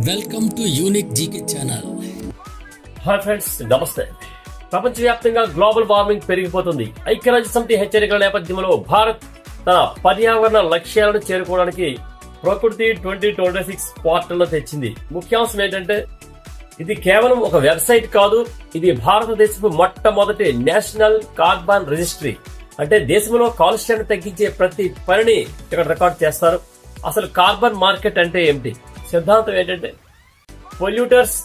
Welcome to unique GK channel. Hi friends, నమస్తే. ప్రపంచవ్యాప్తంగా global warming పెరిగిపోతుంది. ఐక్యరాజ్య సమితి హెచ్చరికల నేపథ్యంలో భారత్ తన పర్యావరణ లక్ష్యాలను చేరుకోవడానికి ప్రకృతి 2026 పోర్టల్ తెచ్చింది. ముఖ్యాంశం ఏంటంటే, ఇది కేవలం ఒక వెబ్సైట్ కాదు, ఇది భారతదేశపు మొట్టమొదటి నేషనల్ కార్బన్ రిజిస్ట్రీ. అంటే దేశంలో కాలుష్యాన్ని తగ్గించే ప్రతి పనిని ఇక్కడ రికార్డ్ చేస్తారు. అసలు కార్బన్ మార్కెట్ అంటే ఏమిటి? సిద్ధాంతం ఏంటంటే, పొల్యూటర్స్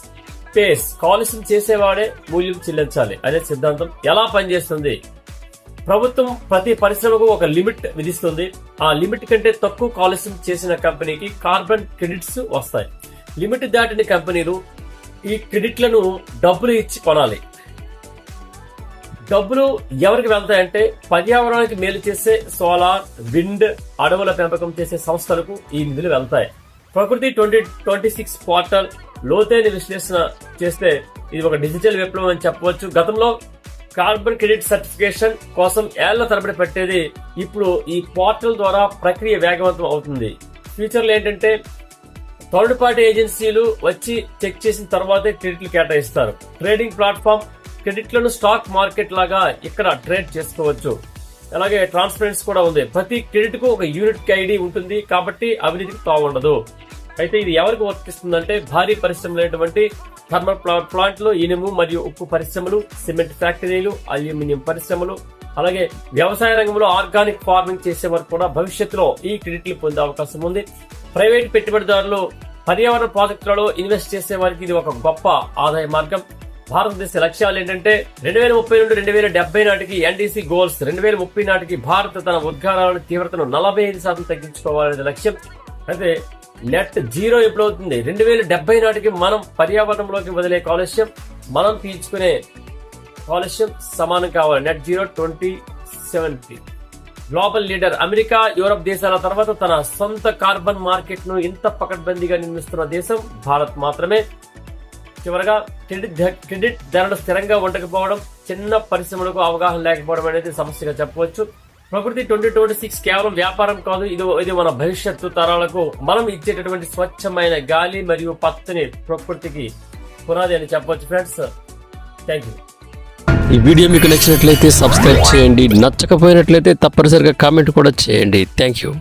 పేస్, కాలుష్యం చేసేవాడే మూల్యం చెల్లించాలి అనే సిద్ధాంతం. ఎలా పనిచేస్తుంది? ప్రభుత్వం ప్రతి పరిశ్రమకు ఒక లిమిట్ విధిస్తుంది. ఆ లిమిట్ కంటే తక్కువ కాలుష్యం చేసిన కంపెనీకి కార్బన్ క్రెడిట్స్ వస్తాయి. లిమిట్ దాటిన కంపెనీలు ఈ క్రెడిట్లను డబ్బులు ఇచ్చి కొనాలి. డబ్బులు ఎవరికి వెళ్తాయంటే, పర్యావరణానికి మేలు చేసే సోలార్, విండ్, అడవుల పెంపకం చేసే సంస్థలకు ఈ నిధులు వెళ్తాయి. ప్రకృతి 2026 పోర్టల్ లోతైన విశ్లేషణ చేస్తే ఇది ఒక డిజిటల్ విప్లవం అని చెప్పవచ్చు. గతంలో కార్బన్ క్రెడిట్ సర్టిఫికేషన్ కోసం ఏళ్ల తరబడి పెట్టేది, ఇప్పుడు ఈ పోర్టల్ ద్వారా ప్రక్రియ వేగవంతం అవుతుంది. ఫ్యూచర్లో ఏంటంటే, థర్డ్ పార్టీ ఏజెన్సీలు వచ్చి చెక్ చేసిన తర్వాతే క్రెడిట్లు కేటాయిస్తారు. ట్రేడింగ్ ప్లాట్ఫామ్ క్రెడిట్లను స్టాక్ మార్కెట్ లాగా ఇక్కడ ట్రేడ్ చేసుకోవచ్చు. అలాగే ట్రాన్స్పరెన్సీ కూడా ఉంది. ప్రతి క్రెడిట్ కు ఒక యూనిట్ ఐడి ఉంటుంది, కాబట్టి అవినీతికి తావుండదు. అయితే ఇది ఎవరికి వర్తిస్తుందంటే, భారీ పరిశ్రమలైనటువంటి థర్మల్ ప్లాంట్లు, ఇనుము మరియు ఉక్కు పరిశ్రమలు, సిమెంట్ ఫ్యాక్టరీలు, అల్యూమినియం పరిశ్రమలు, అలాగే వ్యవసాయ రంగంలో ఆర్గానిక్ ఫార్మింగ్ చేసే వారు కూడా భవిష్యత్తులో ఈ క్రెడిట్లు పొందే అవకాశం ఉంది. ప్రైవేట్ పెట్టుబడిదారులు పర్యావరణ ప్రాజెక్టులలో ఇన్వెస్ట్ చేసే వారికి ఇది ఒక గొప్ప ఆదాయ మార్గం. భారతదేశ లక్ష్యాలు ఏంటంటే, 2030 నుండి 2070 నాటికి ఎన్డీసీ గోల్స్, 2030 నాటికి భారత్ తన ఉద్గారాల తీవ్రతను 45% తగ్గించుకోవాలనే లక్ష్యం. అయితే నెట్ జీరో ఎప్పుడవుతుంది? 2070 నాటికి మనం పర్యావరణంలోకి వదిలే కాలుష్యం, మనం పీల్చుకునే కాలుష్యం సమానం కావాలి. Net zero 2070. Global leader America, Europe దేశాల తర్వాత తన సొంత కార్బన్ మార్కెట్ ను ఇంత పకడ్బందీగా నిర్మిస్తున్న దేశం భారత్ మాత్రమే. చివరగా, క్రెడిట్ ధరలు స్థిరంగా ఉండకపోవడం, చిన్న పరిశ్రమలకు అవగాహన లేకపోవడం అనేది సమస్యగా చెప్పవచ్చు. ప్రకృతి 2026 కేవలం వ్యాపారం కాదు, ఇది మన భవిష్యత్తు తరాలకు మనం ఇచ్చేటటువంటి స్వచ్ఛమైన గాలి మరియు పచ్చని ప్రకృతికి పునాది అని చెప్పవచ్చు. Friends, thank you. ఈ వీడియో మీకు నచ్చినట్లయితే సబ్స్క్రైబ్ చేయండి, నచ్చకపోయినట్లయితే తప్పనిసరిగా కామెంట్ కూడా చేయండి. Thank you.